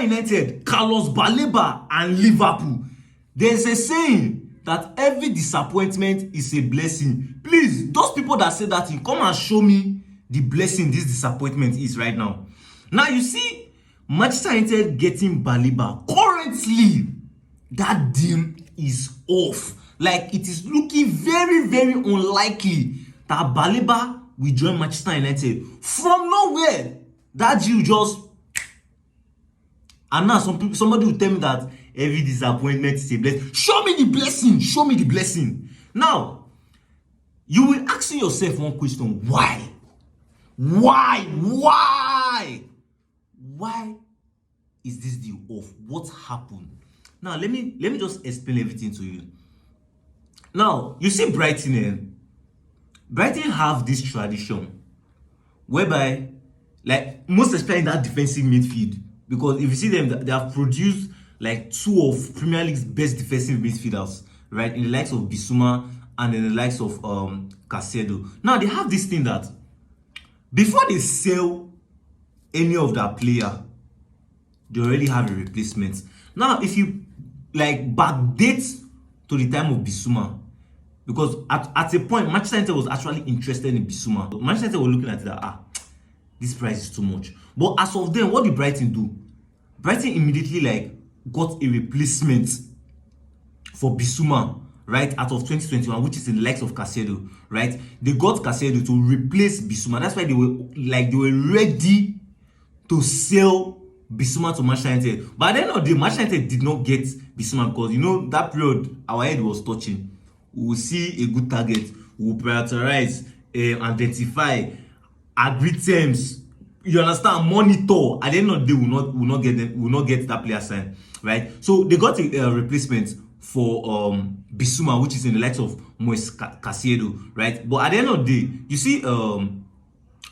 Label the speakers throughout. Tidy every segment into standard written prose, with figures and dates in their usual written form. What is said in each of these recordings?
Speaker 1: United, Carlos Baleba, and Liverpool. There's a saying that every disappointment is a blessing. Please, those people that say that, come and show me the blessing this disappointment is right now. Now you see, Manchester United getting Baliba. Currently, that deal is off. Like, it is looking very, very unlikely that Baliba will join Manchester United. From nowhere, that deal just... And now somebody will tell me that every disappointment is a blessing. Show me the blessing. Show me the blessing. Now, you will ask yourself one question. Why? Why is this deal off? What happened? Now, let me just explain everything to you. Now, you see Brighton, Brighton have this tradition whereby, like, most especially in that defensive midfield, because if you see them, they have produced like 2 of Premier League's best defensive midfielders, right? In the likes of Bissouma and in the likes of Caicedo. Now, they have this thing that before they sell any of that player, they already have a replacement. Now, if you like backdate to the time of Bissouma, because at a point, Manchester United was actually interested in Bissouma. Manchester United were looking at it that, this price is too much. But as of then, what did Brighton do? Brighton immediately like got a replacement for Bissouma, right, out of 2021, which is in the likes of Caicedo, right? They got Caicedo to replace Bissouma. That's why they were ready to sell Bissouma to Manchester United. But at the end of the day, Manchester United did not get Bissouma because, you know, that period our head was touching. We will see a good target, we will prioritize, identify, agree terms. You understand? Monitor. At the end of the day, will not get that player signed, right? So they got a replacement for Bissouma, which is in the likes of Caicedo, right? But at the end of the day, you see,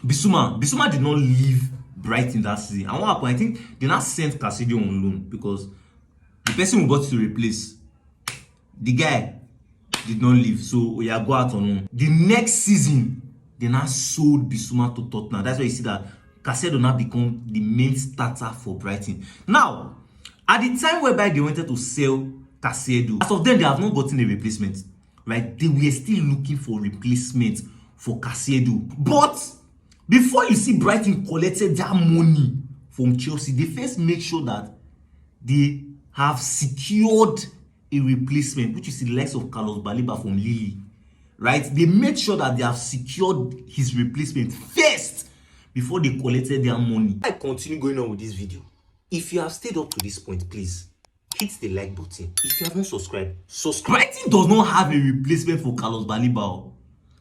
Speaker 1: Bissouma did not leave Brighton that season. And what happened? I think they now sent Caicedo on loan because the person who got to replace the guy did not leave. So we are go out on loan. The next season, they now sold Bissouma to Tottenham. That's why you see that Caicedo now become the main starter for Brighton. Now, at the time whereby they wanted to sell Caicedo, as of then they have not gotten a replacement, right? They were still looking for replacement for Caicedo. But before you see Brighton collected their money from Chelsea, they first make sure that they have secured a replacement, which is the likes of Carlos Baliba from Lille, right? They made sure that they have secured his replacement first before they collected their money. I continue going on with this video. If you have stayed up to this point, please hit the like button. If you haven't subscribed, subscribe. Brighton does not have a replacement for Carlos Baliba.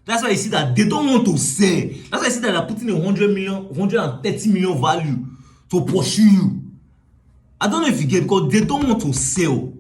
Speaker 1: That's why you see that they don't want to sell. That's why you see that they're putting 100 million, 130 million value to pursue you. I don't know if you get, because they don't want to sell.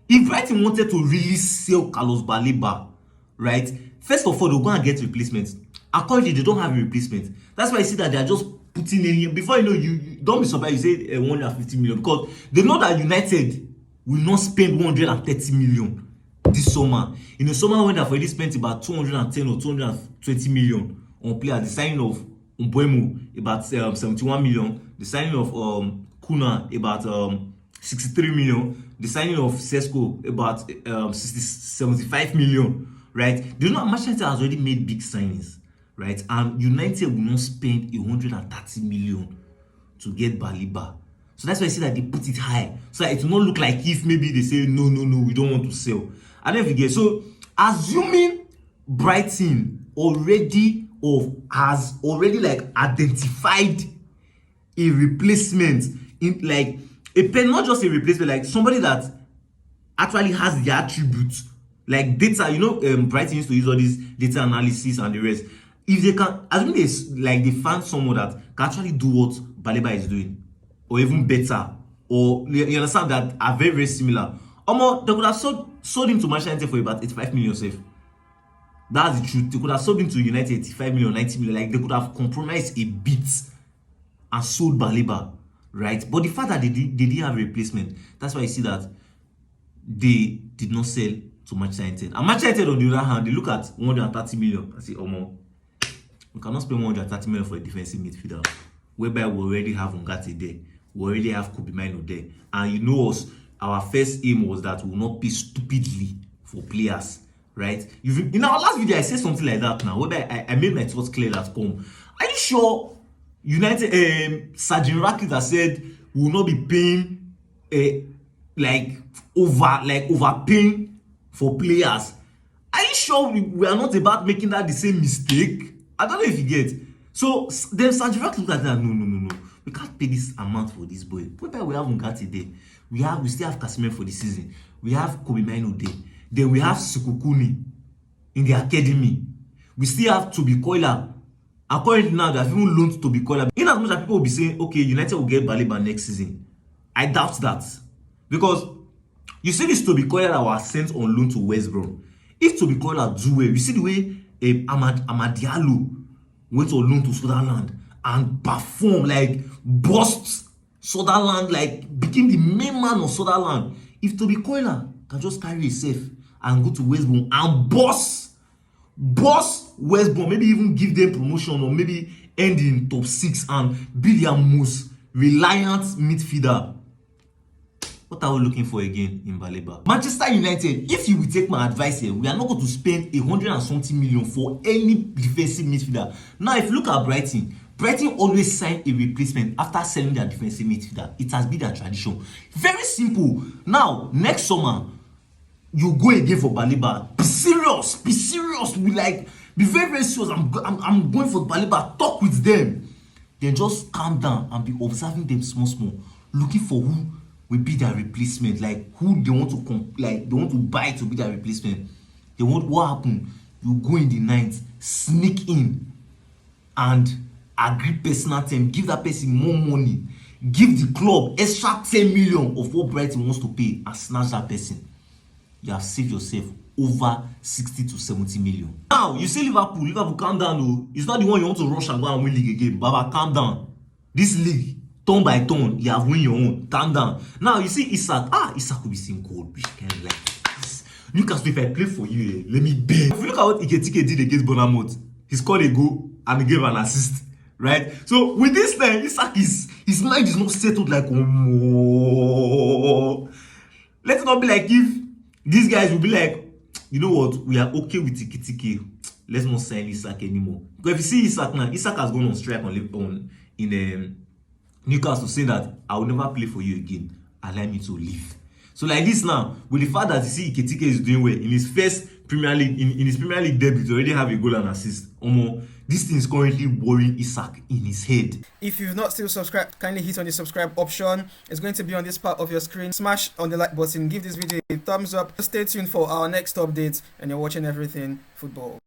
Speaker 1: If Brighton wanted to really sell Carlos Baliba, right, first of all, they'll go and get replacements. Accordingly, they don't have a replacement. That's why you see that they are just putting in here. Before you know, you don't be surprised you say 150 million, because they know that United will not spend 130 million this summer. In the summer when they've already spent about 210 or 220 million on players. The signing of Mbeumo about 71 million. The signing of Kuna about 63 million. The signing of Sesko about 75 million. Right? Do you know Manchester United has already made big signings, right? And United will not spend 130 million to get Baliba. So that's why I say that they put it high. So that it will not look like if maybe they say, no, we don't want to sell. And then forget. So assuming Brighton has already like identified a replacement in like a pen, not just a replacement, like somebody that actually has the attributes, like data. You know, Brighton used to use all these data analysis and the rest. If they can, assuming they find someone that can actually do what Baleba is doing, or even better, or you understand, that are very, very similar. They could have sold him to Manchester United for about 85 million safe. That's the truth. They could have sold him to United 85 million, 90 million. Like, they could have compromised a bit and sold Baleba, right? But the fact that they didn't have a replacement, that's why you see that they did not sell to Manchester United. And Manchester United, on the other hand, they look at 130 million and say, we cannot spend 130 million for a defensive midfielder, whereby we already have Ungate there. we already have Kobe Mino there. And you know us, our first aim was that we will not pay stupidly for players, right? In our last video, I said something like that now, where I made my thoughts clear that come. Are you sure United, Sergeant Rakitic has said we will not be paying, overpaying for players? Are you sure we are not about making that the same mistake? I don't know if you get. So then Sergeant Rakitic looked at that. No. We can't pay this amount for this boy. Whereby we have Ngati there. We still have Casemiro for the season. We have Kobe Mino there. Then we have Sukukuni in the academy. We still have Toby Koila. According to now, they have even loaned Toby Koila. In as much as people will be saying, okay, United will get Baliba next season, I doubt that. Because you see this Toby Koila that was sent on loan to West Brom. If Toby Koila do well, you see the way Amad Diallo went on loan to Sunderland and performed, like bust Sunderland, like became the main man of Sunderland. If Toby Koila can just carry himself and go to West Brom and boss West Brom, maybe even give them promotion or maybe end in top 6 and be their most reliant midfielder. What are we looking for again in Baleba? Manchester United, if you will take my advice here, we are not going to spend 100 and something million for any defensive midfielder. Now, if you look at Brighton always sign a replacement after selling their defensive midfielder. It has been their tradition. Very simple. Now, next summer, you go again for Baliba. Be serious. Be very serious. I'm going for Baliba. Talk with them. Then just calm down and be observing them small, looking for who will be their replacement, like who they want to buy to be their replacement. What happen? You go in the night, sneak in, and agree personal term, give that person more money, give the club extra 10 million of what Brighton wants to pay, and snatch that person. You have saved yourself over 60 to 70 million. Now, you see Liverpool, calm down. No, it's not the one you want to rush and go and win league again. Baba, calm down. This league, turn by turn, you have win your own. Calm down. Now, you see Isak. Isak will be seeing cold. Kind of like this. Newcastle, if I play for you, let me beg. If you look at what Iketike did against Bournemouth, he scored a goal and he gave an assist. Right? So, with this time, Isak his mind is not settled like, oh. Let it not be like if these guys will be like, you know what, we are okay with Tiki. Let's not sign Isak anymore. Because if you see Isak now, Isak has gone on strike in Newcastle saying that I will never play for you again. Allow me to leave. So like this now, with the fact that you see Iketike is doing well in his first Premier League, in his Premier League debut, already have a goal and assist. This thing is currently worrying Isak in his head.
Speaker 2: If you've not still subscribed, kindly hit on the subscribe option. It's going to be on this part of your screen. Smash on the like button. Give this video a thumbs up. Stay tuned for our next updates, and you're watching Everything Football.